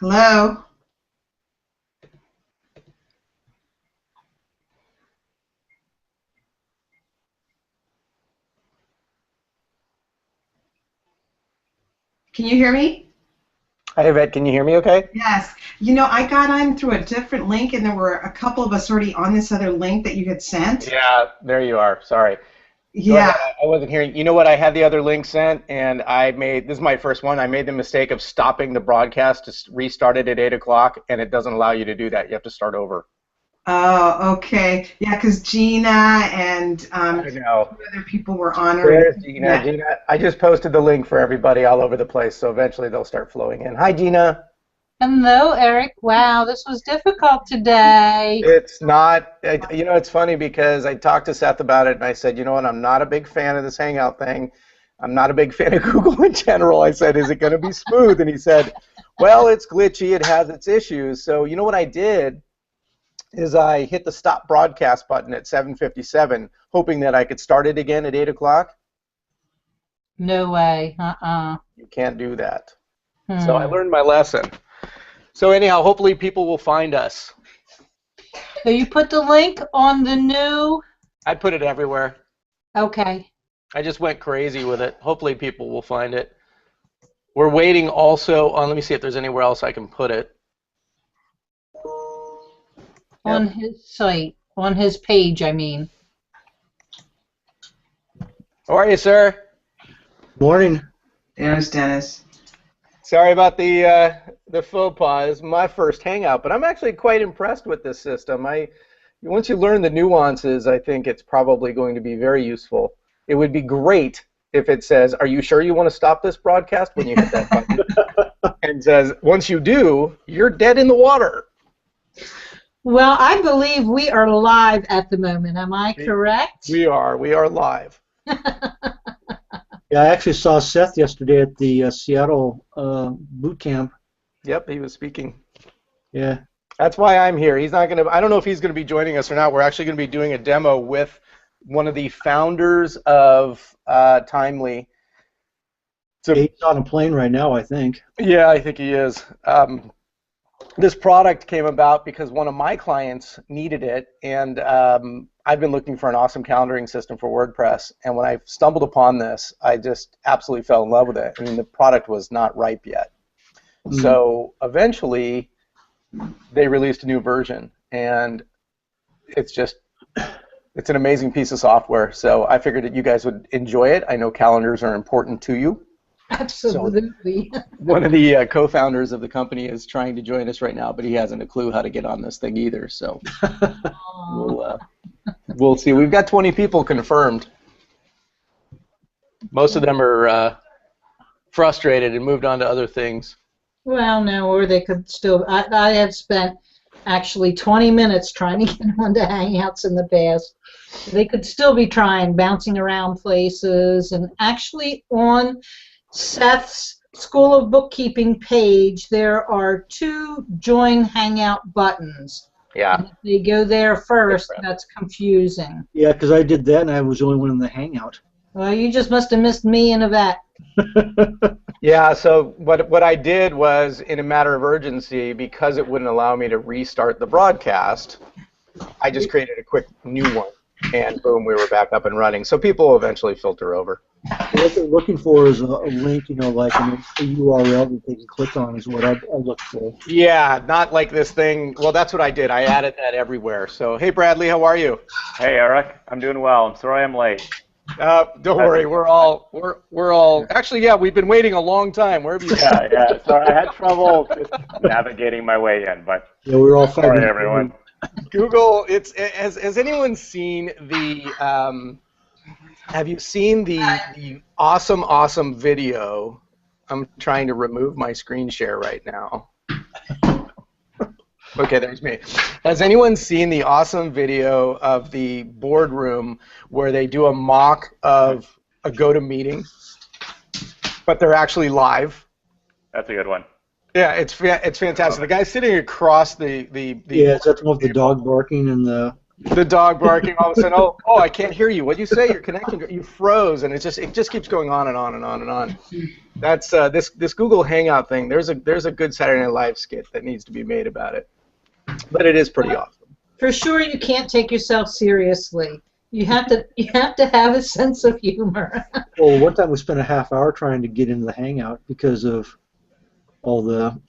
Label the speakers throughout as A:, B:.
A: Hello? Can you hear me?
B: Hi, Yvette. Can you hear me okay?
A: Yes. You know, I got on through a different link, and there were a couple of us already on this other link that you had sent.
B: Yeah, there you are. Sorry. Go
A: Yeah.
B: ahead. I wasn't hearing. You know what? I had the other link sent, and this is my first one. I made the mistake of stopping the broadcast to restart it at 8 o'clock, and it doesn't allow you to do that. You have to start over.
A: Oh, okay. Yeah, because Gina and
B: I know.
A: two other people were on already.
B: There's Gina.
A: Yeah.
B: Gina, I just posted the link for everybody all over the place, so eventually they'll start flowing in. Hi, Gina.
C: Hello, Eric. Wow, this was difficult today.
B: It's not, you know, it's funny because I talked to Seth about it, and I said, you know what, I'm not a big fan of this Hangout thing. I'm not a big fan of Google in general. I said, is it going to be smooth? And he said, well, it's glitchy. It has its issues. So you know what I did is I hit the stop broadcast button at 7:57, hoping that I could start it again at 8 o'clock.
C: No way.
B: You can't do that. So I learned my lesson. So anyhow, hopefully people will find us.
C: So you put the link on the new?
B: I put it everywhere.
C: Okay.
B: I just went crazy with it. Hopefully people will find it. We're waiting also on, let me see if there's anywhere else I can put it.
C: On his site, on his page, I mean.
B: How are you, sir?
D: Morning.
A: There's Dennis.
B: Sorry about the faux pas. It's my first Hangout, but I'm actually quite impressed with this system. Once you learn the nuances, I think it's probably going to be very useful. It would be great if it says, are you sure you want to stop this broadcast when you hit that button? And says, once you do, you're dead in the water.
C: Well, I believe we are live at the moment. Am I correct?
B: We are. We are live.
D: Yeah, I actually saw Seth yesterday at the Seattle boot camp.
B: Yep, he was speaking.
D: Yeah.
B: That's why I'm here. He's not going to, I don't know if he's going to be joining us or not. We're actually going to be doing a demo with one of the founders of Timely. So,
D: He's on a plane right now, I think.
B: yeah, I think he is. This product came about because one of my clients needed it, and I've been looking for an awesome calendaring system for WordPress, and when I stumbled upon this, I just absolutely fell in love with it. I mean, the product was not ripe yet. So eventually, they released a new version, and it's an amazing piece of software. So I figured that you guys would enjoy it. I know calendars are important to you.
C: Absolutely.
B: So one of the co-founders of the company is trying to join us right now, but he hasn't a clue how to get on this thing either. So we'll see. We've got 20 people confirmed. Most of them are frustrated and moved on to other things.
C: Well, no, or they could still. I have spent actually 20 minutes trying to get onto Hangouts in the past. They could still be trying, bouncing around places, and actually on Seth's School of Bookkeeping page, there are 2 Join Hangout buttons.
B: Yeah.
C: And if they go there first, that's confusing.
D: Yeah, because I did that, and I was the only one in the Hangout.
C: Well, you just must have missed me and Yvette.
B: Yeah, so what I did was, in a matter of urgency, because it wouldn't allow me to restart the broadcast, I just created a quick new one, and boom, we were back up and running. So people will eventually filter over.
D: What they're looking for is a link, you know, like a URL that they can click on is what I look for.
B: Yeah, not like this thing. Well, that's what I did. I added that everywhere. So, hey, Bradley, how are you?
E: Hey, Eric. I'm doing well. I'm sorry I'm late.
B: Don't worry. We're all. Actually, yeah, we've been waiting a long time. Where have you been?
E: Yeah. Sorry, I had trouble just navigating my way in, but
D: Yeah, we're all fighting.
E: sorry, everyone.
B: Google. Has anyone seen the? Have you seen the awesome video? I'm trying to remove my screen share right now. Okay, there's me. Has anyone seen the awesome video of the boardroom where they do a mock of a GoToMeeting, but they're actually live?
E: That's a good one.
B: Yeah, it's fantastic. The guy's sitting across the
D: Yeah, is that the one with the dog barking and the
B: The dog barking, all of a sudden, oh, I can't hear you. What'd you say? Your connection, you froze, and it just keeps going on and on and on and on. That's this Google Hangout thing. There's a good Saturday Night Live skit that needs to be made about it, but it is pretty awesome.
C: For sure, you can't take yourself seriously. You have to have a sense of humor.
D: Well, one time we spent a half hour trying to get into the Hangout because of all the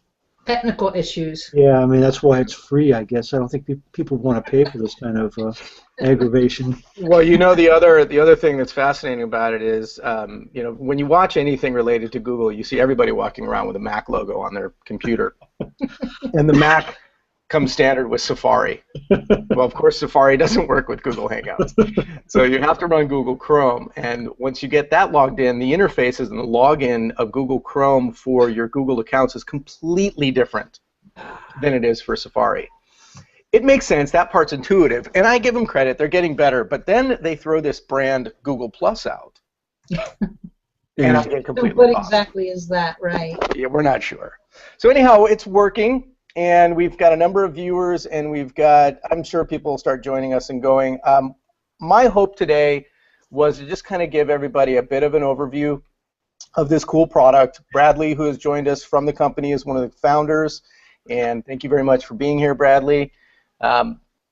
C: Technical issues.
D: Yeah, I mean that's why it's free, I guess. I don't think people want to pay for this kind of aggravation.
B: Well, you know, the other thing that's fascinating about it is, you know, when you watch anything related to Google, you see everybody walking around with a Mac logo on their computer, and the Mac comes standard with Safari. Well, of course, Safari doesn't work with Google Hangouts, so you have to run Google Chrome. And once you get that logged in, the interfaces and the login of Google Chrome for your Google accounts is completely different than it is for Safari. It makes sense. That part's intuitive, and I give them credit. They're getting better. But then they throw this brand Google Plus out, and I get completely
C: What
B: lost.
C: exactly is that, right?
B: Yeah, we're not sure. So anyhow, it's working. And we've got a number of viewers, and we've got, I'm sure people will start joining us and going. My hope today was to just kind of give everybody a bit of an overview of this cool product. Bradley, who has joined us from the company, is one of the founders, and thank you very much for being here, Bradley.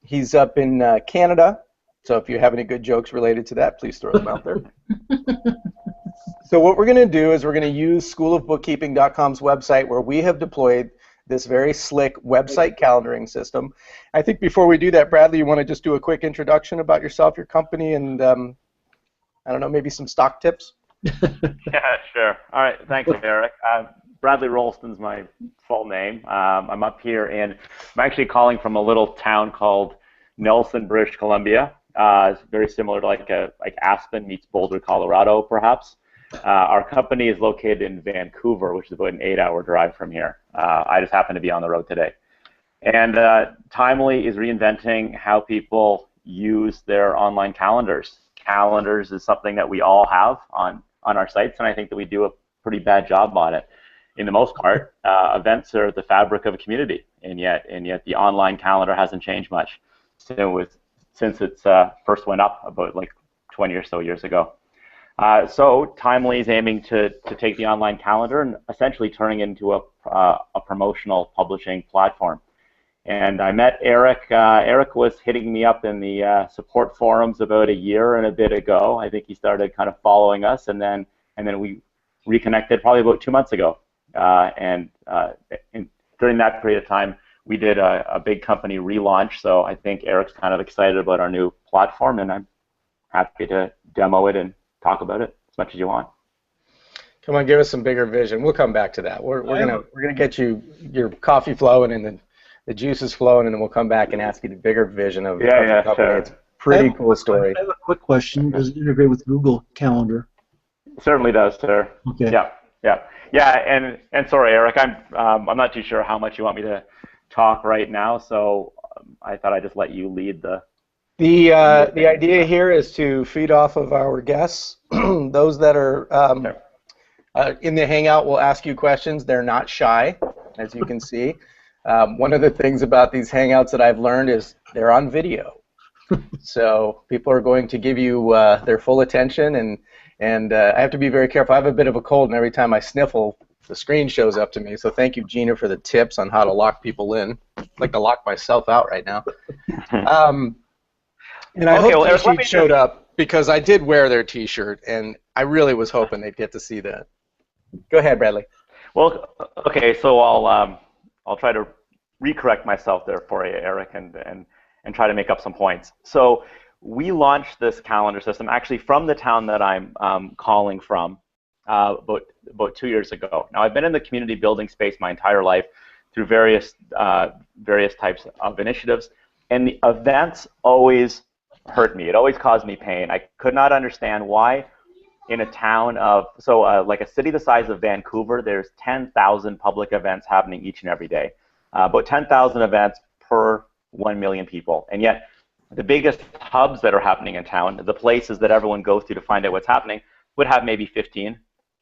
B: He's up in Canada, so if you have any good jokes related to that, please throw them out there. So what we're going to do is we're going to use schoolofbookkeeping.com's website, where we have deployed this very slick website calendaring system. I think before we do that, Bradley, you want to just do a quick introduction about yourself, your company, and I don't know, maybe some stock tips?
E: Yeah, sure. All right, thanks, Eric. Bradley Rolston's my full name. I'm up here, and I'm actually calling from a little town called Nelson, British Columbia. It's very similar to like Aspen meets Boulder, Colorado, perhaps. Our company is located in Vancouver, which is about an 8-hour drive from here. I just happen to be on the road today. And Timely is reinventing how people use their online calendars. Calendars is something that we all have on our sites, and I think that we do a pretty bad job on it. In the most part, events are the fabric of a community, and yet the online calendar hasn't changed much since it first went up about like 20 or so years ago. So Timely is aiming to take the online calendar and essentially turning it into a promotional publishing platform. And I met Eric. Eric was hitting me up in the support forums about a year and a bit ago. I think he started kind of following us, and then we reconnected probably about 2 months ago. And during that period of time, we did a big company relaunch. So I think Eric's kind of excited about our new platform, and I'm happy to demo it and talk about it as much as you want.
B: Come on, give us some bigger vision. We'll come back to that. We're gonna get your coffee flowing and the juices flowing, and then we'll come back and ask you the bigger vision of the company.
E: Sure.
B: It's a pretty cool story.
D: I have a quick question. Does it integrate with Google Calendar?
E: It certainly does, sir.
D: Okay.
E: Yeah. And sorry, Eric, I'm not too sure how much you want me to talk right now, so I thought I'd just let you lead the.
B: The idea here is to feed off of our guests. Those that are in the Hangout will ask you questions. They're not shy, as you can see. One of the things about these Hangouts that I've learned is they're on video. So people are going to give you their full attention, and I have to be very careful. I have a bit of a cold, and every time I sniffle, the screen shows up to me. So thank you, Gina, for the tips on how to lock people in. I'd like to lock myself out right now. And I hope the sheet showed up because I did wear their T-shirt, and I really was hoping they'd get to see that. Go ahead, Bradley.
E: Well, okay, so I'll try to recorrect myself there for you, Eric, and try to make up some points. So we launched this calendar system actually from the town that I'm calling from about 2 years ago. Now, I've been in the community building space my entire life through various types of initiatives, and the events always hurt me. It always caused me pain. I could not understand why in a town of, like a city the size of Vancouver, there's 10,000 public events happening each and every day. About 10,000 events per 1 million people. And yet, the biggest hubs that are happening in town, the places that everyone goes to find out what's happening, would have maybe 15,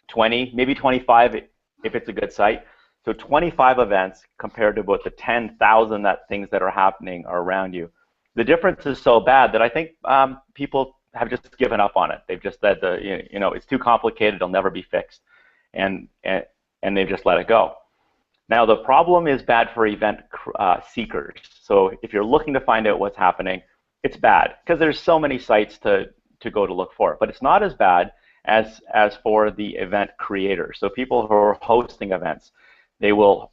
E: 20, maybe 25 if it's a good site. So 25 events compared to about the 10,000 things that are happening around you. the difference is so bad that I think people have just given up on it. They've just said, it's too complicated, it'll never be fixed, and they've just let it go. Now, the problem is bad for event seekers. So if you're looking to find out what's happening, it's bad because there's so many sites to go to look for. But it's not as bad as for the event creators. So people who are hosting events, they will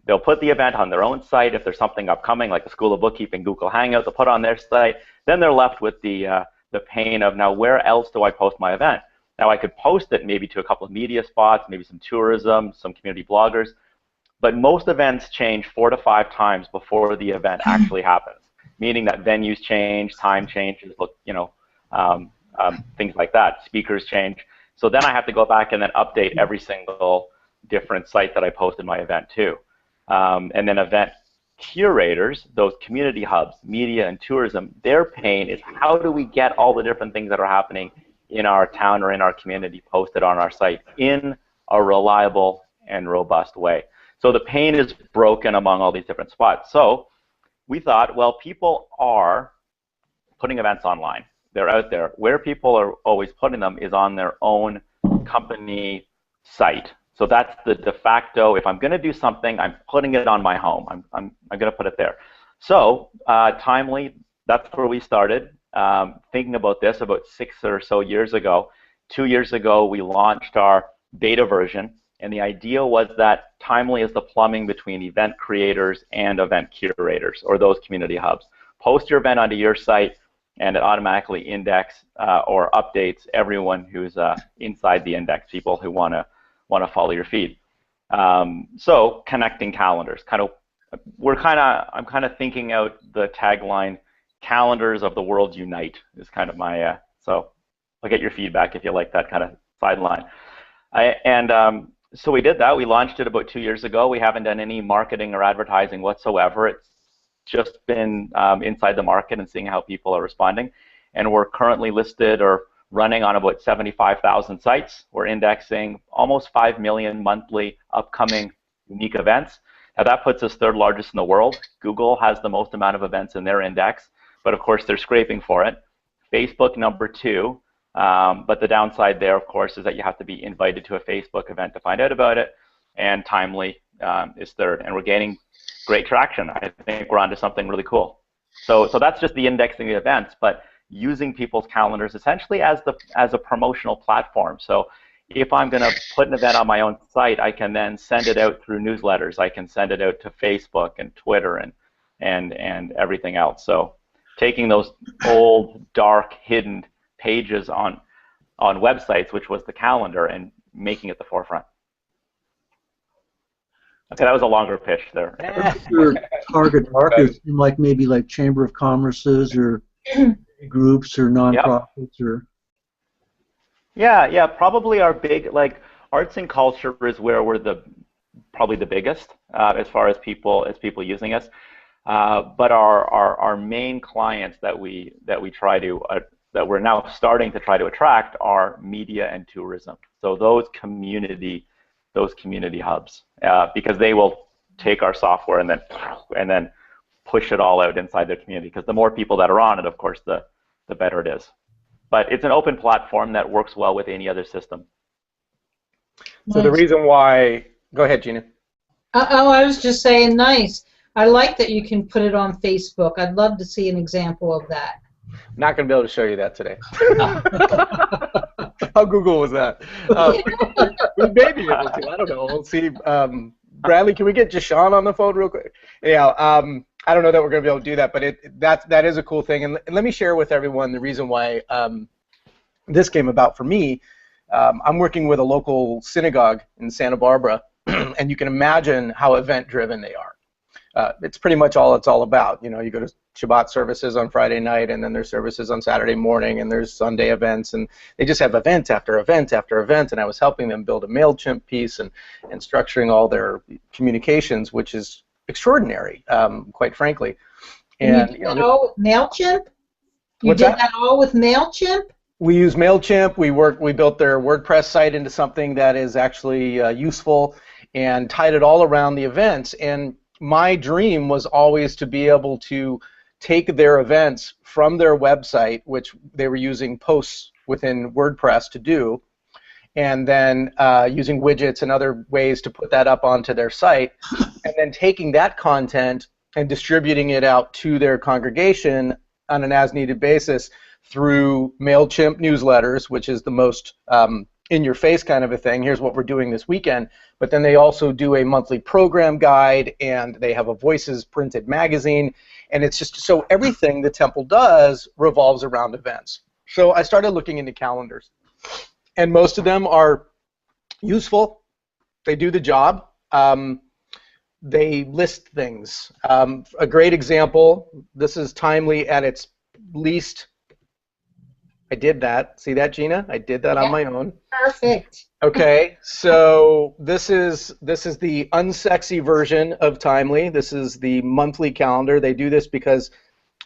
E: they'll put the event on their own site. If there's something upcoming, like the School of Bookkeeping, Google Hangout, they'll put it on their site. Then they're left with the pain of, now where else do I post my event? Now I could post it maybe to a couple of media spots, maybe some tourism, some community bloggers. But most events change 4 to 5 times before the event actually happens, meaning that venues change, time changes, things like that. Speakers change. So then I have to go back and then update every single different site that I posted my event to. And then event curators, those community hubs, media and tourism, their pain is, how do we get all the different things that are happening in our town or in our community posted on our site in a reliable and robust way? So the pain is broken among all these different spots. So we thought, well, people are putting events online. They're out there. Where people are always putting them is on their own company site. So that's the de facto, if I'm going to do something, I'm putting it on my home. I'm going to put it there. So Timely, that's where we started thinking about this about 6 or so years ago. 2 years ago, we launched our beta version. And the idea was that Timely is the plumbing between event creators and event curators, or those community hubs. Post your event onto your site, and it automatically indexes or updates everyone who's inside the index, people who want to follow your feed. So connecting calendars, I'm kind of thinking out the tagline, "Calendars of the world unite," is kind of my. So I'll get your feedback if you like that kind of sideline. So we did that. We launched it about 2 years ago. We haven't done any marketing or advertising whatsoever. It's just been inside the market and seeing how people are responding. And we're currently listed or running on about 75,000 sites. We're indexing almost 5 million monthly upcoming unique events. Now that puts us 3rd largest in the world. Google has the most amount of events in their index, but of course they're scraping for it. Facebook, number 2. But the downside there, of course, is that you have to be invited to a Facebook event to find out about it. And Timely is 3rd. And we're gaining great traction. I think we're onto something really cool. So that's just the indexing of events, but using people's calendars essentially as a promotional platform. So if I'm going to put an event on my own site, I can then send it out through newsletters. I can send it out to Facebook and Twitter and everything else. So taking those old, dark, hidden pages on websites, which was the calendar, and making it the forefront. Okay, that was a longer pitch there.
D: Your target market, like maybe like Chamber of Commerce's or groups or nonprofits or.
E: Yeah, probably our big, like arts and culture is where we're probably the biggest as far as people using us. But our main clients that we're now starting to try to attract are media and tourism. So those community hubs, because they will take our software and then push it all out inside their community. Because the more people that are on it, of course, the better it is. But it's an open platform that works well with any other system.
B: So the reason why, go ahead, Gina.
C: I was just saying, nice. I like that you can put it on Facebook. I'd love to see an example of that.
B: Not going to be able to show you that today. How Google was that? We may be able to. I don't know. We'll see. Bradley, can we get Jashawn on the phone real quick? Yeah. I don't know that we're going to be able to do that, but that is a cool thing. And let me share with everyone the reason why this came about for me. I'm working with a local synagogue in Santa Barbara, and you can imagine how event-driven they are. It's pretty much all it's all about. You know, you go to Shabbat services on Friday night, and then there's services on Saturday morning, and there's Sunday events, and they just have event after event after event. And I was helping them build a MailChimp piece and structuring all their communications, which is extraordinary, quite frankly. And
C: you did that all with MailChimp? You did that all with MailChimp?
B: We use MailChimp. We built their WordPress site into something that is actually useful, and tied it all around the events. And my dream was always to be able to take their events from their website, which they were using posts within WordPress to do, and then using widgets and other ways to put that up onto their site, and then taking that content and distributing it out to their congregation on an as-needed basis through MailChimp newsletters, which is the most in-your-face kind of a thing. Here's what we're doing this weekend. But then they also do a monthly program guide, and they have a Voices printed magazine, and it's just so everything the temple does revolves around events. So I started looking into calendars, and most of them are useful. They do the job. They list things. A great example, this is Timely at its least. I did that. See that, Gina? I did that on my own.
C: Perfect.
B: Okay, so this is the unsexy version of Timely. This is the monthly calendar. They do this because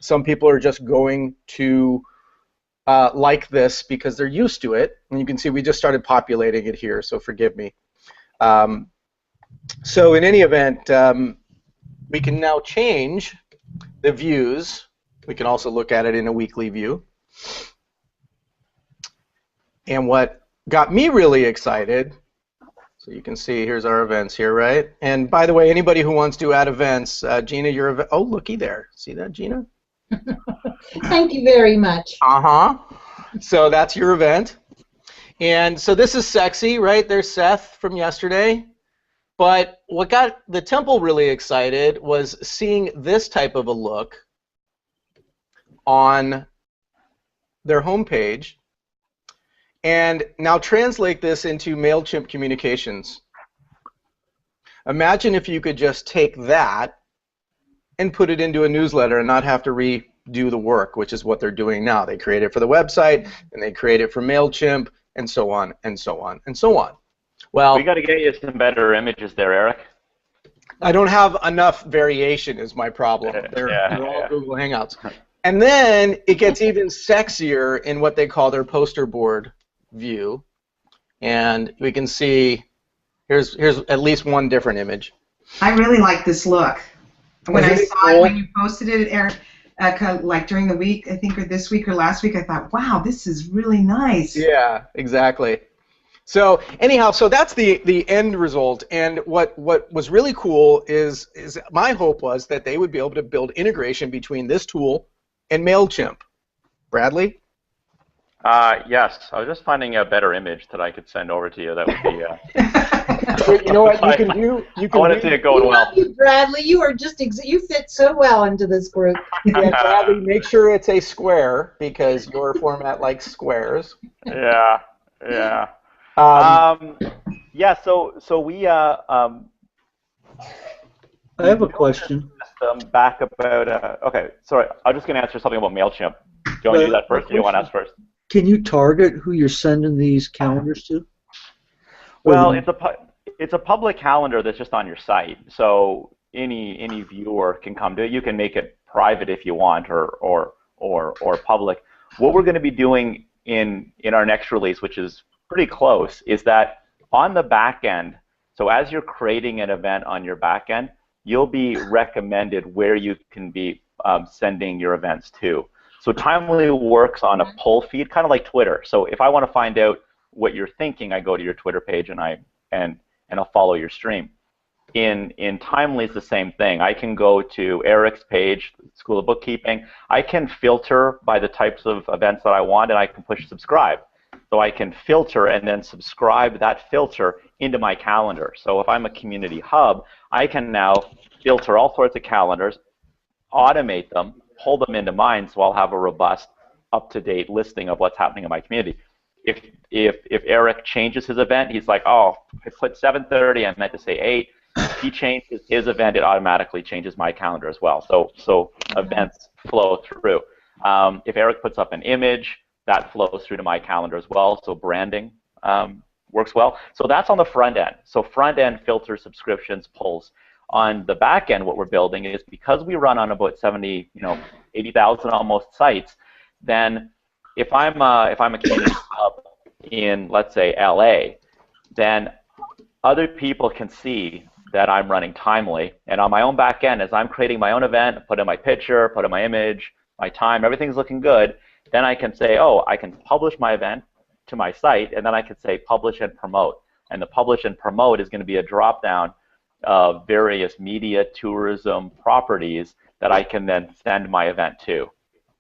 B: some people are just going to like this because they're used to it. And you can see we just started populating it here, so forgive me. So in any event, we can now change the views. We can also look at it in a weekly view. And what got me really excited, so you can see here's our events here, right? And by the way, anybody who wants to add events, Gina, your event, oh, looky there. See that, Gina?
C: Thank you very much.
B: Uh-huh. So that's your event. And so this is sexy, right? There's Seth from yesterday. But what got the temple really excited was seeing this type of a look on their homepage. And now translate this into MailChimp communications. Imagine if you could just take that and put it into a newsletter and not have to redo the work, which is what they're doing now. They create it for the website, and they create it for MailChimp, and so on, and so on, and so on. Well,
E: we got to get you some better images there, Eric.
B: I don't have enough variation is my problem. They're all Google Hangouts. And then it gets even sexier in what they call their poster board view, and we can see here's at least one different image.
A: I really like this look. When I saw it when you posted it, Eric, like during the week, I think, or this week or last week, I thought, wow, this is really nice.
B: Yeah, exactly. So anyhow, so that's the end result, and what was really cool is my hope was that they would be able to build integration between this tool and MailChimp. Bradley?
E: Yes, I was just finding a better image that I could send over to you. That would be.
B: You know what you can do? You can.
E: I want to see it going well.
C: You, Bradley, you are just you fit so well into this group.
B: Yeah, Bradley, make sure it's a square because your format likes squares.
E: Yeah, yeah. Yeah. So we.
D: I have a question.
E: Back about. Okay, sorry. I'm just going to answer something about MailChimp. Do you want to do that first, or do you want to ask first?
D: Can you target who you're sending these calendars to?
E: Well, it's a public calendar that's just on your site, so any viewer can come to it. You can make it private if you want, or public. What we're going to be doing in our next release, which is pretty close, is that on the back end. So as you're creating an event on your back end, you'll be recommended where you can be sending your events to. So Timely works on a pull feed, kind of like Twitter. So if I want to find out what you're thinking, I go to your Twitter page and I'll follow your stream. In Timely, it's the same thing. I can go to Eric's page, School of Bookkeeping. I can filter by the types of events that I want, and I can push subscribe. So I can filter and then subscribe that filter into my calendar. So if I'm a community hub, I can now filter all sorts of calendars, automate them, pull them into mine, so I'll have a robust, up-to-date listing of what's happening in my community. If Eric changes his event, he's like, oh, I put 7:30, I meant to say 8. If he changes his event, it automatically changes my calendar as well. So events flow through. If Eric puts up an image, that flows through to my calendar as well. So branding works well. So that's on the front end. So front end filters, subscriptions, pulls. On the back end, what we're building is because we run on about 80,000 almost sites. Then if I'm a community hub in, let's say, LA, then other people can see that I'm running timely. And on my own back end, as I'm creating my own event, put in my picture, put in my image, my time, everything's looking good, then I can say, oh, I can publish my event to my site, and then I can say publish and promote. And the publish and promote is going to be a drop-down of various media, tourism properties that I can then send my event to.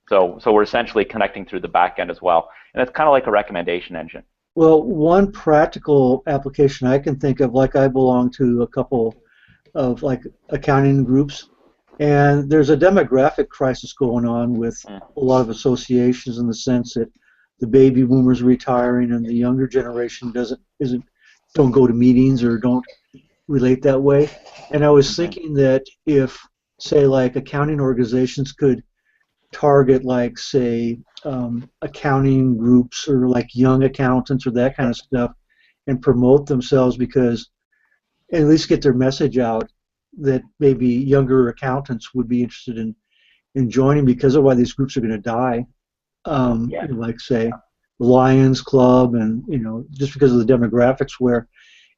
E: So we're essentially connecting through the back end as well. And it's kind of like a recommendation engine.
D: Well, one practical application I can think of, like I belong to a couple of like accounting groups, and there's a demographic crisis going on with a lot of associations in the sense that the baby boomers are retiring and the younger generation don't go to meetings or don't relate that way. And I was thinking that if, say, like accounting organizations could target, like, say, accounting groups or like young accountants or that kind of stuff and promote themselves, because at least get their message out that maybe younger accountants would be interested in joining, because otherwise these groups are going to die. Like, say, Lions Club, and just because of the demographics, where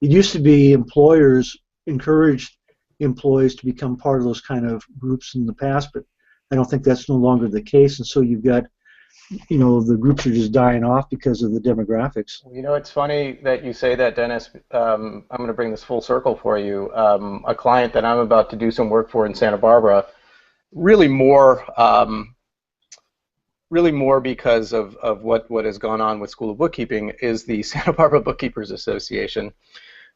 D: it used to be employers encouraged employees to become part of those kind of groups in the past, but I don't think that's no longer the case, and so you've got, the groups are just dying off because of the demographics.
B: It's funny that you say that, Dennis. I'm going to bring this full circle for you. A client that I'm about to do some work for in Santa Barbara, really more because of what has gone on with School of Bookkeeping, is the Santa Barbara Bookkeepers Association,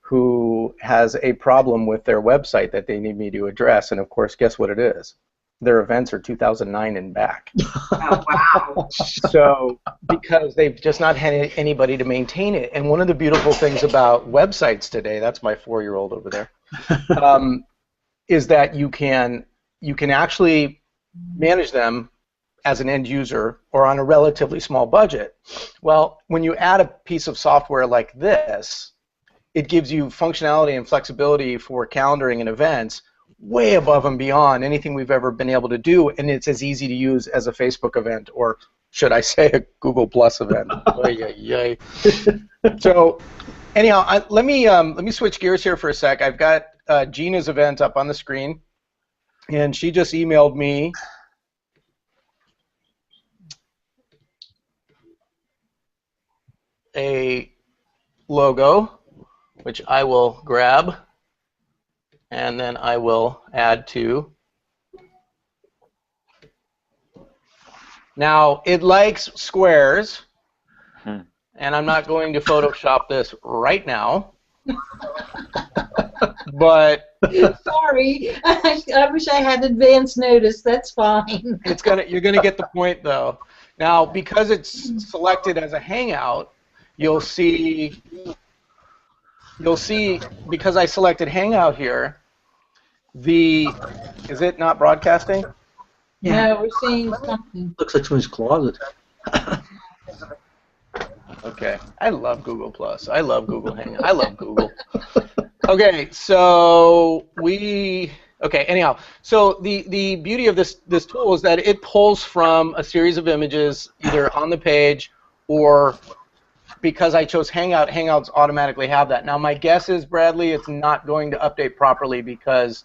B: who has a problem with their website that they need me to address. And of course, guess what it is? Their events are 2009 and back.
A: Oh, wow.
B: So, because they've just not had anybody to maintain it. And one of the beautiful things about websites today, that's my 4-year-old over there, is that you can actually manage them as an end user or on a relatively small budget. Well, when you add a piece of software like this, it gives you functionality and flexibility for calendaring and events way above and beyond anything we've ever been able to do, and it's as easy to use as a Facebook event, or should I say a Google Plus event. Yay. So anyhow, let me switch gears here for a sec. I've got Gina's event up on the screen, and she just emailed me a logo, which I will grab, and then I will add to. Now, it likes squares, and I'm not going to Photoshop this right now, but...
C: Sorry, I wish I had advance notice. That's fine.
B: You're gonna get the point, though. Now, because it's selected as a hangout, you'll see, because I selected hangout here, is it not broadcasting?
C: Yeah, no, we're seeing something.
D: Looks like someone's closet.
B: Okay, I love Google Plus. I love Google Hangout. I love Google. Okay, so anyhow, so the beauty of this tool is that it pulls from a series of images either on the page, or because I chose Hangout, Hangouts automatically have that. Now my guess is, Bradley, it's not going to update properly because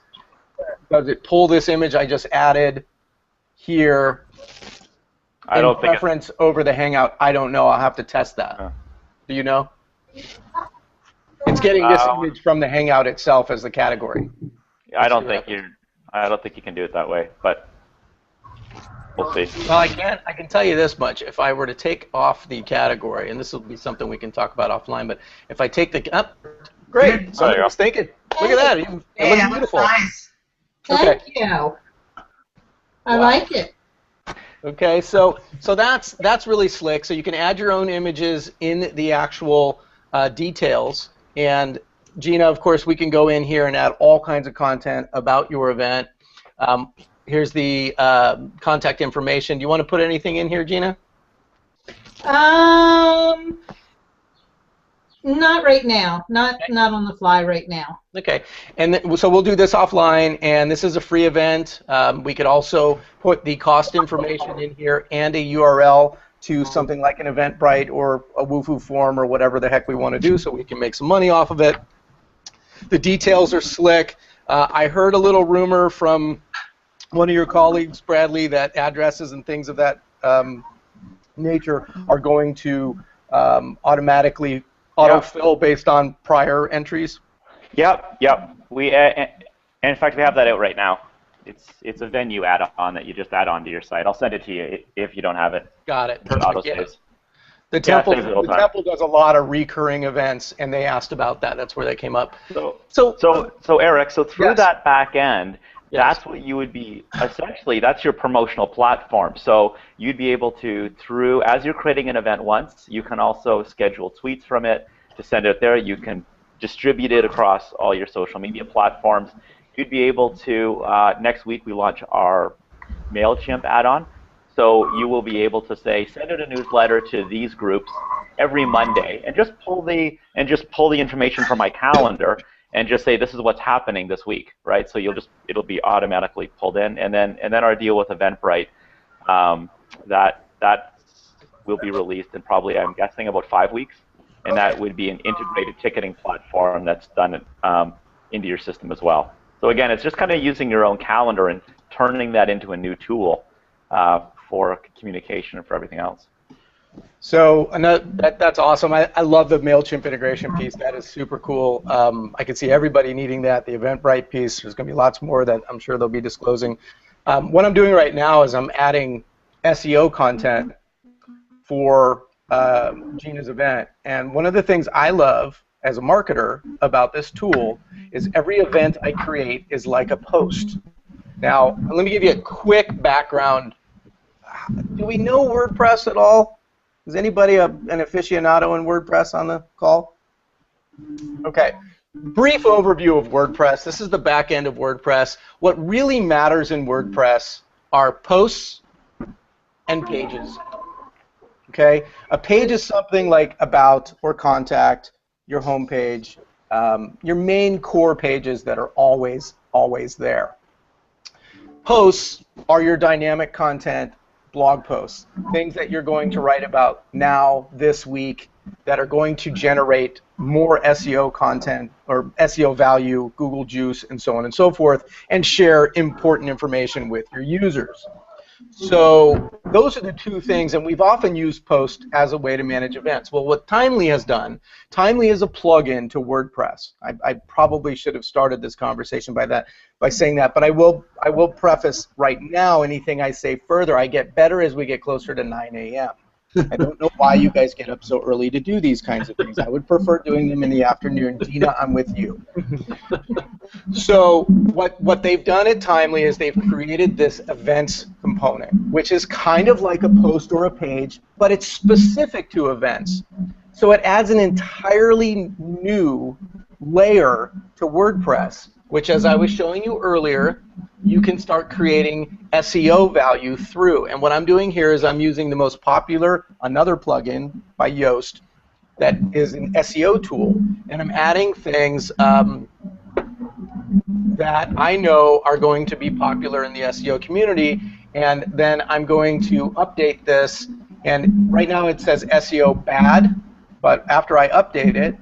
B: does it pull this image I just added here in preference over the Hangout? I don't know. I'll have to test that. Do you know? It's getting this image from the Hangout itself as the category.
E: I don't think you can do it that way, but we'll see.
B: Well, I can tell you this much. If I were to take off the category, and this will be something we can talk about offline, but if I take the great. Somebody was thinking. Look at that. It looks beautiful.
A: Nice.
C: Thank you. I like it.
B: Okay, so that's really slick. So you can add your own images in the actual details. And Gina, of course, we can go in here and add all kinds of content about your event. Here's the contact information. Do you want to put anything in here, Gina?
C: Not right now. Not on the fly right now.
B: Okay, and so we'll do this offline, and this is a free event. We could also put the cost information in here and a URL to something like an Eventbrite or a Woohoo form or whatever the heck we want to do, so we can make some money off of it. The details are slick. I heard a little rumor from one of your colleagues, Bradley, that addresses and things of that nature are going to automatically autofill based on prior entries.
E: Yep. We and in fact we have that out right now. It's a venue add-on that you just add on to your site. I'll send it to you if you don't have it.
B: Got it.
E: For auto saves.
B: The temple does a lot of recurring events, and they asked about that. That's where they came up.
E: So Eric, through
B: yes.
E: that back end,
B: yes.
E: that's what you would be, essentially, that's your promotional platform. So you'd be able to, as you're creating an event once, you can also schedule tweets from it to send it there. You can distribute it across all your social media platforms. You'd be able to, next week we launch our MailChimp add-on. So you will be able to say, send out a newsletter to these groups every Monday, and just pull the information from my calendar, and just say this is what's happening this week, right? So it'll be automatically pulled in, and then our deal with Eventbrite, that will be released in probably, I'm guessing, about 5 weeks, and that would be an integrated ticketing platform that's done into your system as well. So again, it's just kind of using your own calendar and turning that into a new tool for communication and for everything else.
B: So that's awesome. I love the MailChimp integration piece. That is super cool. I can see everybody needing that. The Eventbrite piece, there's going to be lots more that I'm sure they'll be disclosing. What I'm doing right now is I'm adding SEO content for Gina's event. And one of the things I love as a marketer about this tool is every event I create is like a post. Now, let me give you a quick background. Do we know WordPress at all? Is anybody an aficionado in WordPress on the call? Okay. Brief overview of WordPress. This is the back end of WordPress. What really matters in WordPress are posts and pages. Okay? A page is something like about or contact, your home page, your main core pages that are always there. Posts are your dynamic content blog posts, things that you're going to write about now, this week, that are going to generate more SEO content or SEO value, Google juice, and so on and so forth, and share important information with your users. So those are the two things, and we've often used post as a way to manage events. Well, what Timely has done, Timely is a plugin to WordPress. I probably should have started this conversation by saying that, but I will preface right now anything I say further. I get better as we get closer to 9 a.m. I don't know why you guys get up so early to do these kinds of things. I would prefer doing them in the afternoon. Gina, I'm with you. So what they've done at Timely is they've created this events component, which is kind of like a post or a page, but it's specific to events. So it adds an entirely new layer to WordPress, which, as I was showing you earlier, you can start creating SEO value through. And what I'm doing here is I'm using the most popular, another plugin by Yoast, that is an SEO tool. And I'm adding things that I know are going to be popular in the SEO community. And then I'm going to update this. And right now it says SEO bad, but after I update it,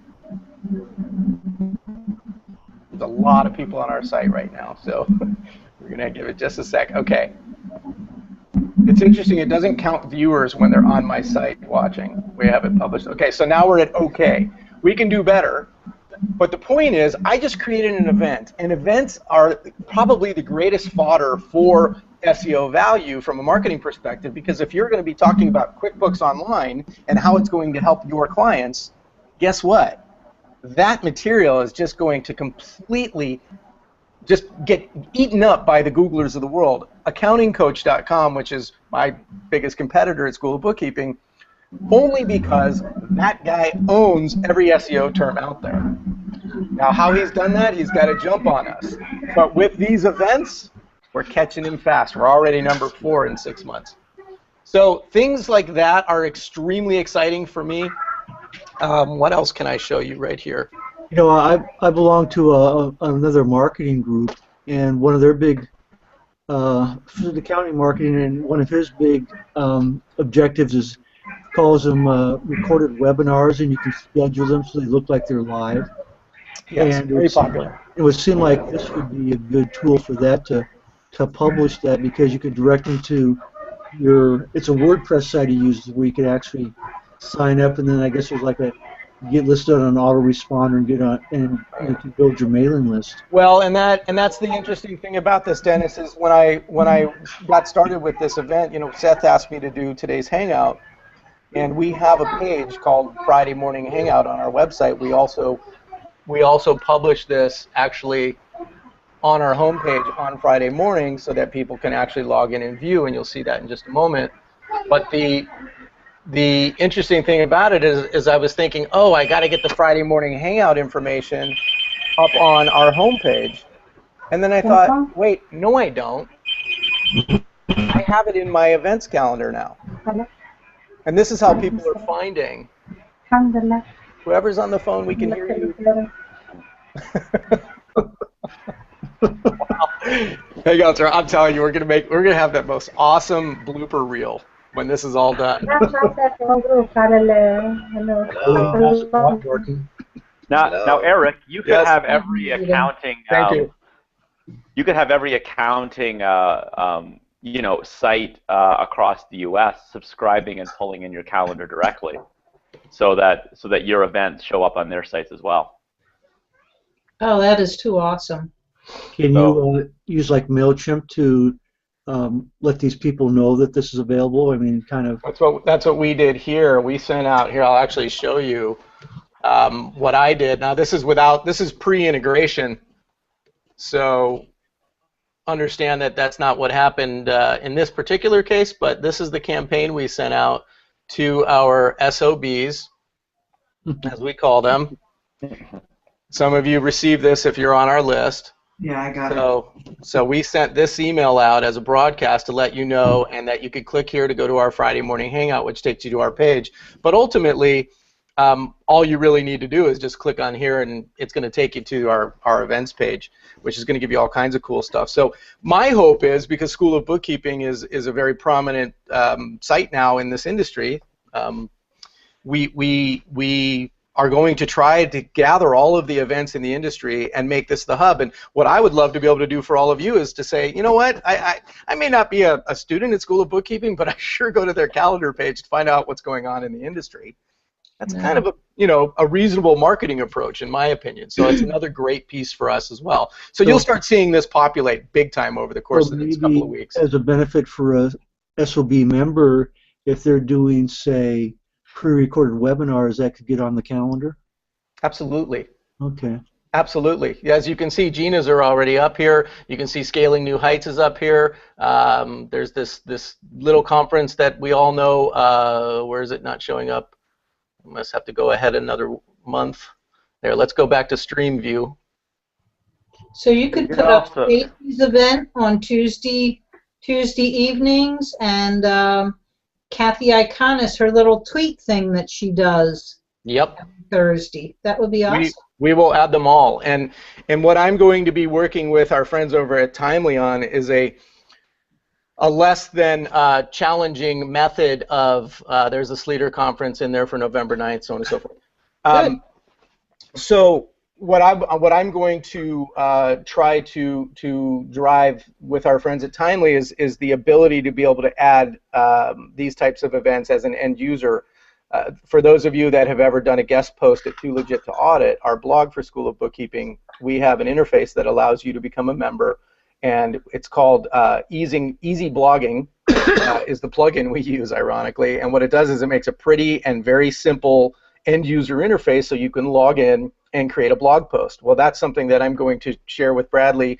B: there's a lot of people on our site right now, so we're going to give it just a sec. Okay. It's interesting, it doesn't count viewers when they're on my site watching. We have it published. Okay, so now we're at OK. We can do better, but the point is I just created an event, and events are probably the greatest fodder for SEO value from a marketing perspective, because if you're going to be talking about QuickBooks Online and how it's going to help your clients, guess what? That material is just going to completely just get eaten up by the Googlers of the world. AccountingCoach.com, which is my biggest competitor at School of Bookkeeping, only because that guy owns every SEO term out there. Now, how he's done that, he's got to jump on us. But with these events, we're catching him fast. We're already number 4 in 6 months. So things like that are extremely exciting for me. What else can I show you right here?
D: You know, I belong to another marketing group, and one of their big, for the county marketing, and one of his big objectives calls them recorded webinars, and you can schedule them so they look like they're live.
B: Yes,
D: And
B: very popular.
D: it would seem like this would be a good tool for that to publish that, because you could direct them to it's a WordPress site he uses where you could actually sign up, and then I guess there's like get listed on an autoresponder and get on, and you can build your mailing list.
B: Well, and that's the interesting thing about this, Dennis, is when I got started with this event, Seth asked me to do today's hangout, and we have a page called Friday Morning Hangout on our website. We also publish this actually on our homepage on Friday morning so that people can actually log in and view, and you'll see that in just a moment. But the interesting thing about it is I was thinking, oh, I got to get the Friday Morning Hangout information up on our homepage. And then I thought, wait, no I don't. I have it in my events calendar now. And this is how people are finding. Whoever's on the phone, we can hear you. Wow. Hey, sir, I'm telling you, we're gonna have that most awesome blooper reel when this is all done.
E: Now, Eric, you could have every accounting.
B: Thank you.
E: You could have every accounting, site across the U.S. subscribing and pulling in your calendar directly, so that your events show up on their sites as well.
C: Oh, that is too awesome.
D: Can you use like MailChimp to let these people know that this is available? I mean, kind of.
B: That's what we did here. We sent out here. I'll actually show you what I did. Now this is pre-integration, so understand that that's not what happened in this particular case. But this is the campaign we sent out to our SOBs, as we call them. Some of you received this if you're on our list.
A: Yeah, I got it.
B: So we sent this email out as a broadcast to let you know, and that you could click here to go to our Friday Morning Hangout, which takes you to our page. But ultimately, all you really need to do is just click on here, and it's going to take you to our events page, which is going to give you all kinds of cool stuff. So my hope is, because School of Bookkeeping is a very prominent site now in this industry, we are going to try to gather all of the events in the industry and make this the hub. And what I would love to be able to do for all of you is to say, you know what, I may not be a student at School of Bookkeeping, but I sure go to their calendar page to find out what's going on in the industry. That's kind of a reasonable marketing approach, in my opinion. So it's another great piece for us as well. So you'll start seeing this populate big time over the course of the next couple of weeks.
D: As a benefit for a SOB member, if they're doing, say, pre-recorded webinars, that could get on the calendar?
B: Absolutely.
D: Okay.
B: Absolutely. As you can see, Gina's are already up here. You can see Scaling New Heights is up here. There's this little conference that we all know. Where is it not showing up? I must have to go ahead another month. There, let's go back to Stream View.
C: So you could put up Stacy's event on Tuesday evenings, and Kathy Iconis, her little tweet thing that she does.
B: Yep.
C: Thursday. That would be awesome.
B: We will add them all. And what I'm going to be working with our friends over at Timely on is a less than challenging method of, there's a Sleater conference in there for November 9th, so on and so forth. So what I'm going to try to drive with our friends at Timely is the ability to be able to add these types of events as an end user. For those of you that have ever done a guest post at Too Legit to Audit, our blog for School of Bookkeeping, we have an interface that allows you to become a member, and it's called Easy Blogging is the plugin we use, ironically. And what it does is it makes a pretty and very simple end user interface so you can log in and create a blog post. Well, that's something that I'm going to share with Bradley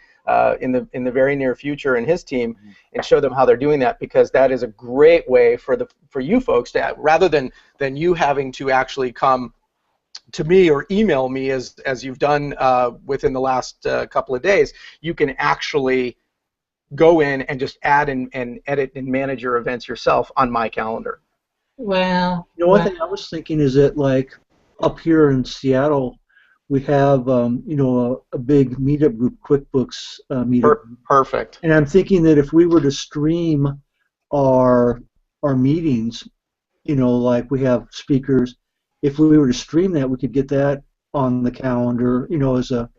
B: in the very near future and his team, and show them how they're doing that, because that is a great way for you folks to, rather than you having to actually come to me or email me as you've done within the last couple of days, you can actually go in and just add and edit and manage your events yourself on my calendar.
C: Wow.
D: You know, one thing I was thinking is that, like, up here in Seattle, we have, you know, a big meetup group, QuickBooks meetup.
B: Perfect.
D: And I'm thinking that if we were to stream our meetings, you know, like we have speakers, if we were to stream that, we could get that on the calendar, as a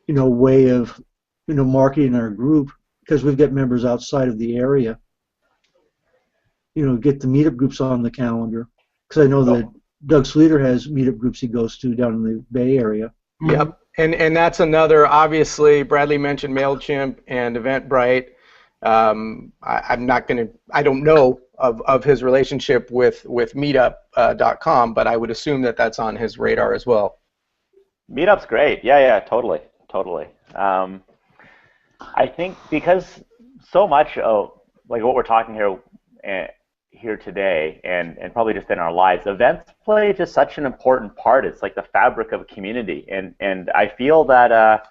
D: way of marketing our group, because we've got members outside of the area. Get the meetup groups on the calendar, because I know that Doug Sleater has meetup groups he goes to down in the Bay Area.
B: Yep, and that's another. Obviously, Bradley mentioned MailChimp and Eventbrite. I don't know of his relationship with Meetup.com, but I would assume that that's on his radar as well.
E: Meetup's great. Yeah, totally. I think because so much of like what we're talking here today, and probably just in our lives, events play just such an important part. It's like the fabric of a community, and I feel that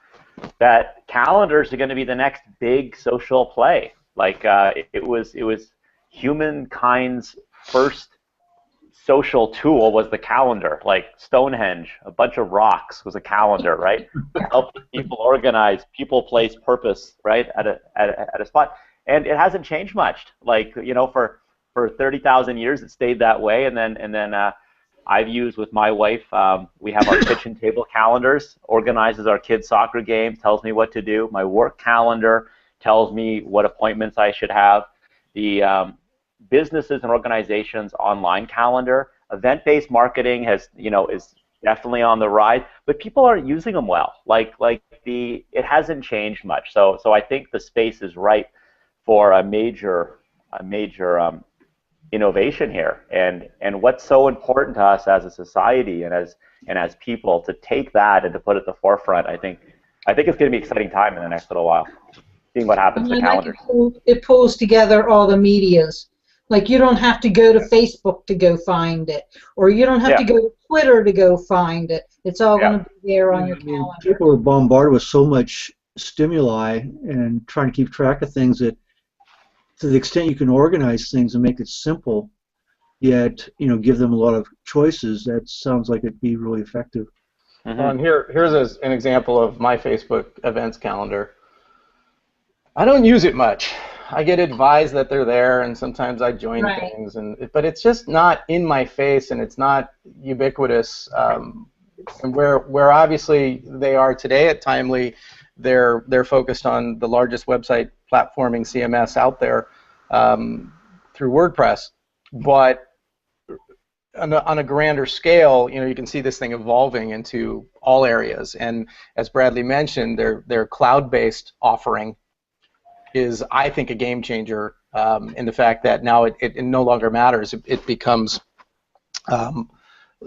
E: that calendars are going to be the next big social play. Like it was humankind's first social tool was the calendar. Like Stonehenge, a bunch of rocks was a calendar, right? Helping people organize, people, place, purpose, right, at a spot. And it hasn't changed much. Like, for 30,000 years it stayed that way, and then I've used with my wife. We have our kitchen table calendars, organizes our kids' soccer games, tells me what to do. My work calendar tells me what appointments I should have. The businesses and organizations online calendar, event-based marketing is definitely on the rise, but people aren't using them well. It hasn't changed much. So I think the space is ripe for a major innovation here, and what's so important to us as a society and as people to take that and to put it at the forefront. I think it's going to be an exciting time in the next little while, seeing what happens to calendars.
C: It pulls together all the medias. Like, you don't have to go to Facebook to go find it, or you don't have to go to Twitter to go find it. It's all going to be there on your calendar.
D: People are bombarded with so much stimuli and trying to keep track of things that, to the extent you can organize things and make it simple, yet give them a lot of choices, that sounds like it'd be really effective.
B: And here's an example of my Facebook events calendar. I don't use it much. I get advised that they're there, and sometimes I join things, but it's just not in my face, and it's not ubiquitous. And where obviously they are today at Timely, they're focused on the largest website platforming CMS out there through WordPress. But on a grander scale, you can see this thing evolving into all areas. And as Bradley mentioned, their cloud-based offering is, I think, a game changer in the fact that now it no longer matters. It becomes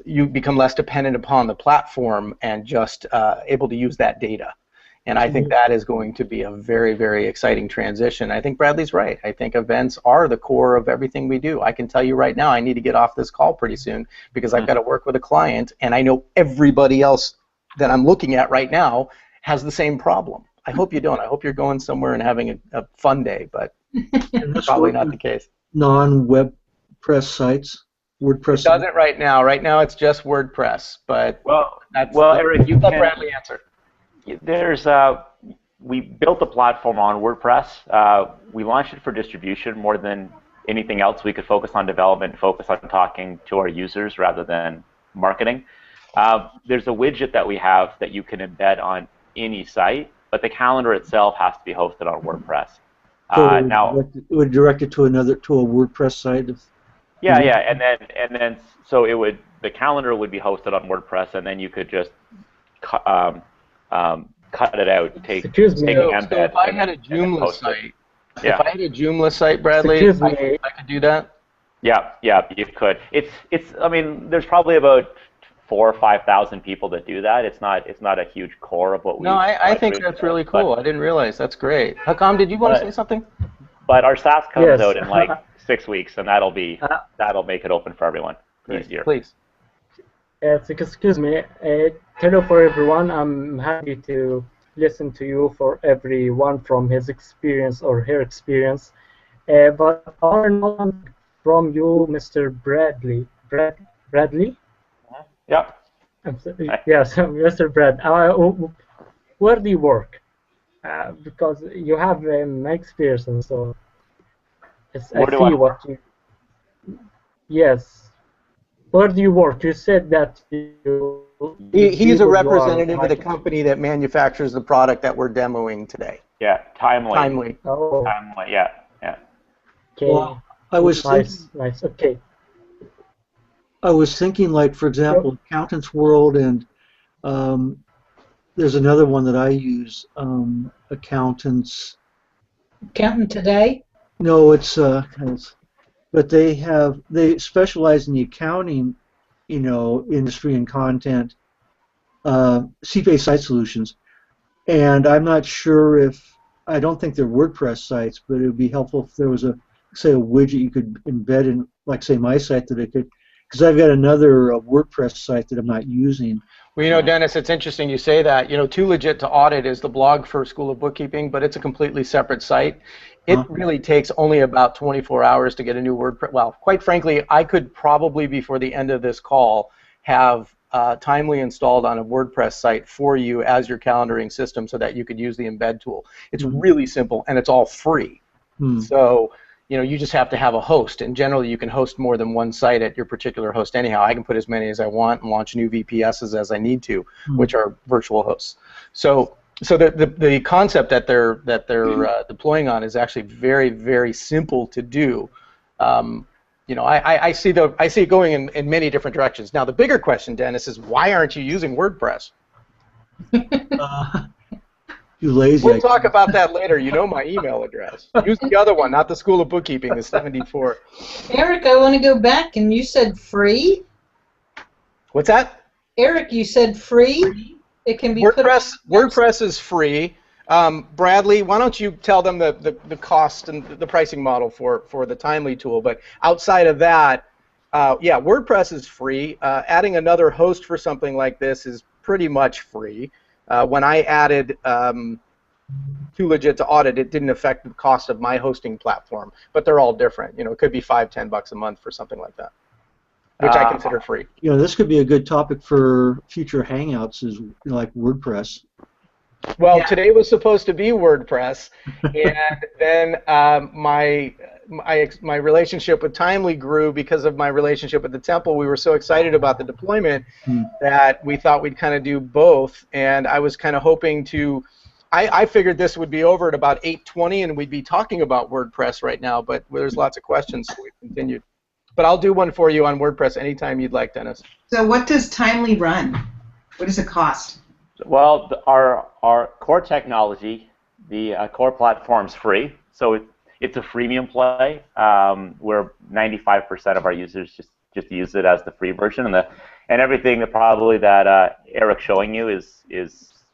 B: you become less dependent upon the platform and just able to use that data. And I think that is going to be a very, very exciting transition. I think Bradley's right. I think events are the core of everything we do. I can tell you right now, I need to get off this call pretty soon because I've got to work with a client, and I know everybody else that I'm looking at right now has the same problem. I hope you don't. I hope you're going somewhere and having a fun day, but that's probably not the case.
D: Non-WordPress sites, WordPress.
B: It doesn't right now. Right now it's just WordPress, but
E: Eric,
B: you let Bradley answer.
E: There's we built the platform on WordPress. We launched it for distribution more than anything else. We could focus on development, focus on talking to our users rather than marketing. There's a widget that we have that you can embed on any site, but the calendar itself has to be hosted on WordPress.
D: So
E: now
D: it would direct it to a WordPress site.
E: And then the calendar would be hosted on WordPress, and then you could just cut it out, take an embed.
B: So if I had a Joomla site, if I had a Joomla site, Bradley, I could do that.
E: Yeah, you could. I mean, there's probably about 4,000 or 5,000 people that do that. It's not a huge core of what we.
B: No, I think that's really cool. I didn't realize. That's great. Hakam, did you want to say something?
E: But our SaaS comes out in like 6 weeks, and that'll make it open for everyone easier.
B: Please.
F: Yes, excuse me. Hello for everyone. I'm happy to listen to you for everyone from his experience or her experience. But I want to know from you, Mr. Bradley. Bradley?
E: Yeah.
F: Yes, Mr. Brad. Where do you work? Because you have my experience, and so I see what you. Yes. Where do you work? You said that you
B: He's a
F: people you are
B: representative of the
F: like-
B: company that manufactures the product that we're demoing today.
E: Yeah, timely.
B: Timely.
F: Oh,
E: Timely, yeah, yeah.
F: okay.
D: Well, I was
F: Nice, nice. Okay.
D: I was thinking, like, for example, Accountant's World, and there's another one that I use, Accountants.
C: Counting today?
D: No, but they specialize in the accounting, industry and content, CPA site solutions. And I'm not sure I don't think they're WordPress sites, but it would be helpful if there was say a widget you could embed in, like, say, my site that it could, because I've got another WordPress site that I'm not using.
B: Well, Dennis, it's interesting you say that. Too Legit to Audit is the blog for School of Bookkeeping, but it's a completely separate site. It really takes only about 24 hours to get a new WordPress. Well, quite frankly, I could probably, before the end of this call, have Timely installed on a WordPress site for you as your calendaring system so that you could use the embed tool. It's really simple, and it's all free. So, you just have to have a host, and generally you can host more than one site at your particular host anyhow. I can put as many as I want and launch new VPSs as I need to, which are virtual hosts. So the concept that they're deploying on is actually very, very simple to do. I see it going in many different directions. Now, the bigger question, Dennis, is why aren't you using WordPress?
D: Too lazy.
B: We'll talk about that later. You know my email address. Use the other one, not the School of Bookkeeping, the 74.
C: Eric, I want to go back, and you said free?
B: What's that?
C: Eric, you said free? It can be
B: WordPress is free. Bradley, why don't you tell them the cost and the pricing model for the Timely tool? But outside of that, yeah, WordPress is free. Adding another host for something like this is pretty much free. When I added Too Legit to Audit, it didn't affect the cost of my hosting platform, but they're all different. It could be $5-10 a month for something like that, which I consider free.
D: This could be a good topic for future Hangouts, is like WordPress.
B: Well, today was supposed to be WordPress, and then my relationship with Timely grew because of my relationship with the Temple. We were so excited about the deployment that we thought we'd kind of do both, and I was kind of hoping to. I figured this would be over at about 8:20, and we'd be talking about WordPress right now, but there's lots of questions, so we continued. But I'll do one for you on WordPress anytime you'd like, Dennis.
A: So what does Timely run? What does it cost?
E: Well, our core technology, the core platform's free, so it's a freemium play. Where 95% of our users just use it as the free version, and everything that Eric's showing you is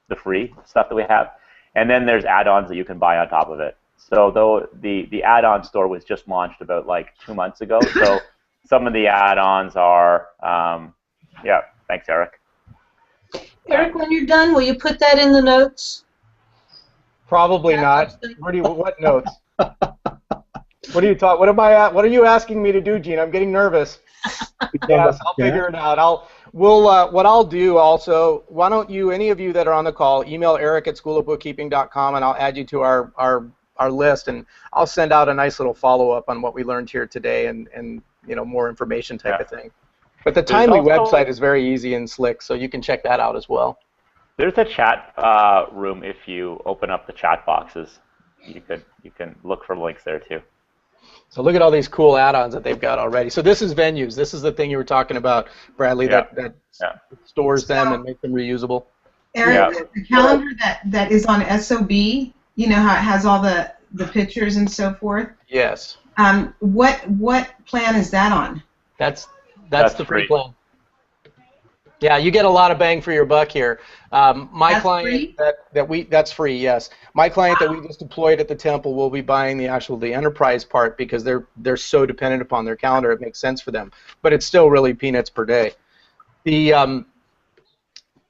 E: the free stuff that we have. And then there's add-ons that you can buy on top of it. So though the add-on store was just launched about like 2 months ago, so some of the add-ons are yeah. Thanks, Eric.
C: Eric, when you're done, will you put that in the notes?
B: Probably not. What notes? What are you talking? What are you asking me to do, Gene? I'm getting nervous. Yes, I'll figure it out. What I'll do also. Why don't any of you that are on the call, email eric@schoolofbookkeeping.com, and I'll add you to our list, and I'll send out a nice little follow-up on what we learned here today, and more information type of thing. But the Timely website is very easy and slick, so you can check that out as well.
E: There's a chat room if you open up the chat boxes. You can look for links there too.
B: So look at all these cool add-ons that they've got already. So this is Venues. This is the thing you were talking about, Bradley, that stores them and makes them reusable.
A: Eric, the calendar that is on SOB, you know how it has all the pictures and so forth?
B: Yes.
A: What plan is that on?
B: That's the free plan. Yeah, you get a lot of bang for your buck here. My client that's free, yes. My client that we just deployed at the Temple will be buying the enterprise part because they're so dependent upon their calendar. It makes sense for them, but it's still really peanuts per day. Even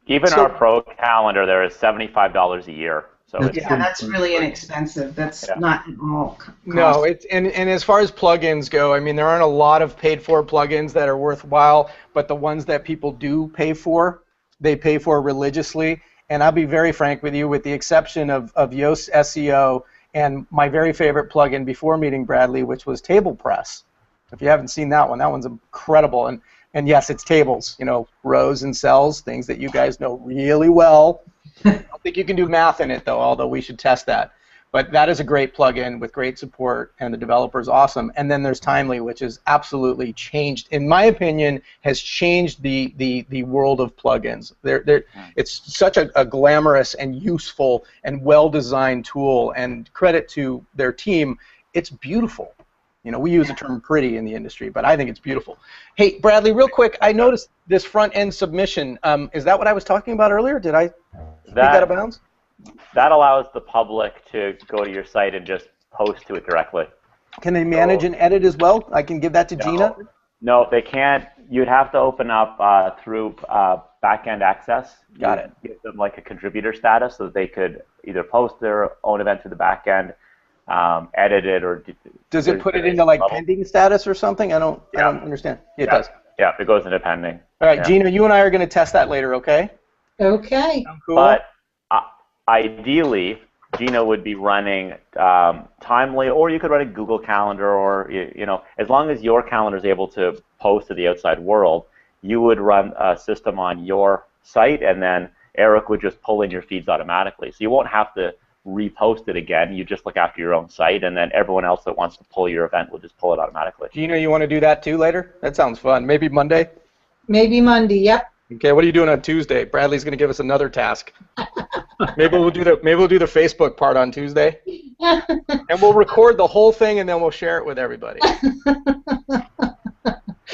E: our pro calendar there is $75 a year. So
A: that's really inexpensive. That's not at all cost.
B: No, and as far as plugins go, I mean, there aren't a lot of paid-for plugins that are worthwhile, but the ones that people do pay for, they pay for religiously. And I'll be very frank with you, with the exception of Yoast SEO and my very favorite plugin before meeting Bradley, which was Table Press. If you haven't seen that one's incredible. And And yes, it's tables, rows and cells, things that you guys know really well. I don't think you can do math in it, though, although we should test that. But that is a great plugin with great support, and the developer is awesome. And then there's Timely, which has absolutely changed, in my opinion, has changed the world of plugins. It's such a glamorous and useful and well-designed tool, and credit to their team, it's beautiful. We use the term pretty in the industry, but I think it's beautiful. Hey, Bradley, real quick, I noticed this front-end submission. Is that what I was talking about earlier? Did I speak out of bounds?
E: That allows the public to go to your site and just post to it directly.
B: Can they manage and edit as well? I can give that to Gina?
E: No, they can't. You'd have to open up through back-end access.
B: Got it.
E: Give them like a contributor status so that they could either post their own event to the back-end, edit it, or...
B: Does it put it into like pending status or something? I don't understand. It does.
E: Yeah, it goes into pending.
B: All right, Gina, you and I are going to test that later, okay?
C: Okay.
B: Sound cool?
E: But ideally, Gina would be running Timely, or you could run a Google Calendar, or as long as your calendar is able to post to the outside world, you would run a system on your site, and then Eric would just pull in your feeds automatically. So you won't have to repost it again. You just look after your own site, and then everyone else that wants to pull your event will just pull it automatically.
B: Gina, you want to do that too later? That sounds fun. Maybe Monday?
C: Maybe Monday, yep.
B: Okay, what are you doing on Tuesday? Bradley's going to give us another task. Maybe we'll do the Facebook part on Tuesday, and we'll record the whole thing, and then we'll share it with everybody.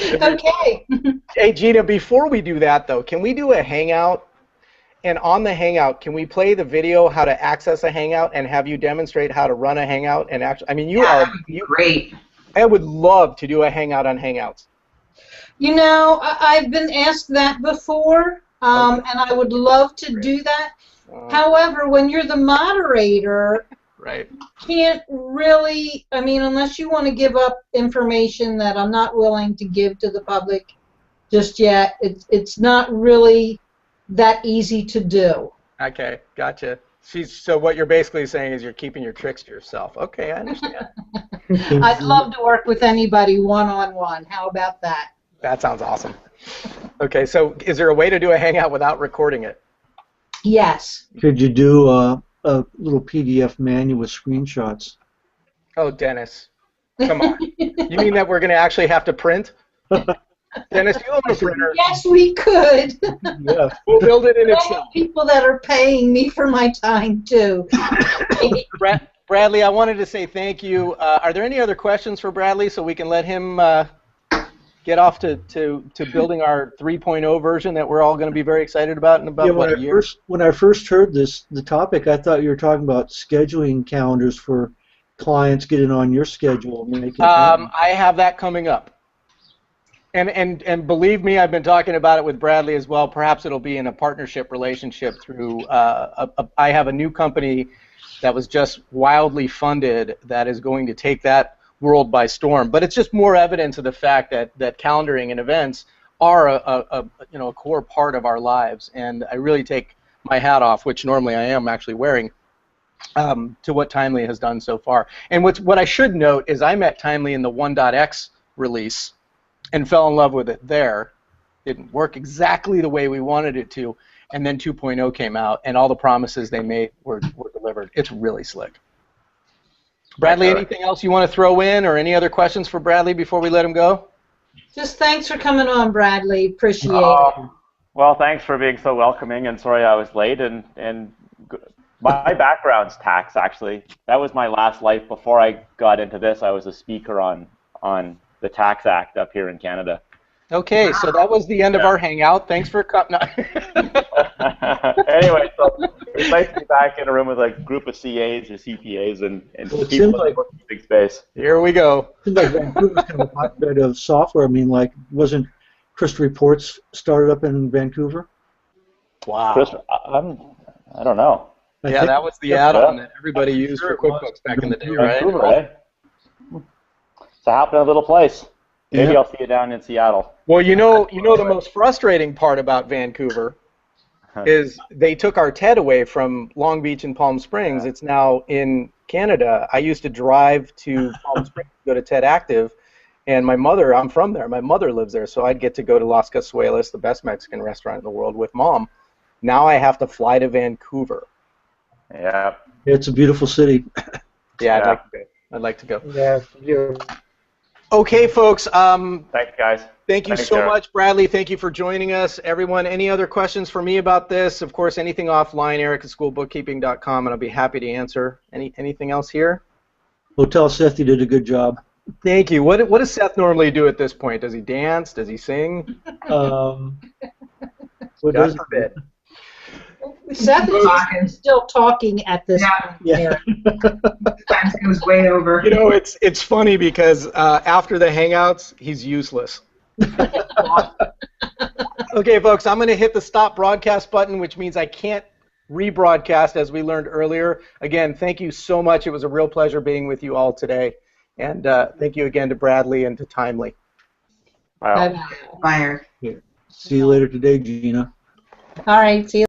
C: Okay.
B: Hey, Gina, before we do that, though, can we do a Hangout? And on the Hangout, can we play the video how to access a Hangout and have you demonstrate how to run a Hangout? And actually, I mean,
A: Great.
B: I would love to do a Hangout on Hangouts.
C: I've been asked that before, and I would love to do that. However, when you're the moderator,
B: right,
C: can't really, unless you want to give up information that I'm not willing to give to the public just yet, it's not really that easy to do.
B: Okay, gotcha. So what you're basically saying is you're keeping your tricks to yourself. Okay, I understand.
C: I'd love to work with anybody one-on-one. How about that?
B: That sounds awesome. Okay, so is there a way to do a Hangout without recording it?
C: Yes.
D: Could you do a little PDF manual with screenshots?
B: Oh, Dennis, come on. You mean that we're going to actually have to print? Dennis, you own a printer.
C: Yes, we could.
D: Yeah.
B: We'll build it in
C: I
B: Excel.
C: have people that are paying me for my time, too.
B: Bradley, I wanted to say thank you. Are there any other questions for Bradley so we can let him get off to building our 3.0 version that we're all going to be very excited about in about a year?
D: When I first heard the topic, I thought you were talking about scheduling calendars for clients getting on your schedule.
B: I have that coming up. And believe me, I've been talking about it with Bradley as well. Perhaps it'll be in a partnership relationship through, I have a new company that was just wildly funded that is going to take that world by storm. But it's just more evidence of the fact that calendaring and events are a core part of our lives. And I really take my hat off, which normally I am actually wearing, to what Timely has done so far. And what I should note is I met Timely in the 1.x release and fell in love with it there. Didn't work exactly the way we wanted it to, and then 2.0 came out, and all the promises they made were delivered. It's really slick. Bradley, anything else you want to throw in, or any other questions for Bradley before we let him go?
C: Just thanks for coming on, Bradley. Appreciate it.
E: Well, thanks for being so welcoming, and sorry I was late. And my background's tax, actually. That was my last life before I got into this. I was a speaker on the Tax Act up here in Canada.
B: Okay, so that was the end of our hangout. Thanks for coming.
E: Anyway, so it's nice to be back in a room with a group of CAs or CPAs and people in the big space.
B: Here we go.
D: It seems like Vancouver's kind of a hotbed of software. I mean, like, wasn't Crystal Reports started up in Vancouver?
B: Wow.
E: I don't know.
B: Yeah, that was the add-on that everybody used for QuickBooks back in the day, right?
E: Vancouver, right? It's a happening little place. Maybe I'll see you down in Seattle.
B: Well, you know the most frustrating part about Vancouver is they took our TED away from Long Beach and Palm Springs. It's now in Canada. I used to drive to Palm Springs to go to TED Active, And my mother, I'm from there. My mother lives there, so I'd get to go to Las Cazuelas, the best Mexican restaurant in the world, with Mom. Now I have to fly to Vancouver.
E: Yeah.
D: It's a beautiful city.
B: Yeah, I'd like to go.
F: Yeah, beautiful.
B: Okay, folks.
E: Thanks, guys.
B: Thank you so much, Bradley. Thank you for joining us. Everyone, any other questions for me about this? Of course, anything offline, eric@schoolbookkeeping.com, and I'll be happy to answer. Anything else here?
D: Well, tell Seth you did a good job.
B: Thank you. What does Seth normally do at this point? Does he dance? Does he sing?
D: What
B: God forbid.
C: Seth is still talking at this point.
D: Yeah.
A: Sometimes it was way over.
B: You know, it's funny because after the Hangouts, he's useless. Okay, folks, I'm going to hit the stop broadcast button, which means I can't rebroadcast as we learned earlier. Again, thank you so much. It was a real pleasure being with you all today. And thank you again to Bradley and to Timely.
E: Wow.
C: Bye-bye.
A: Fire.
D: See you later today, Gina.
C: All right, see you.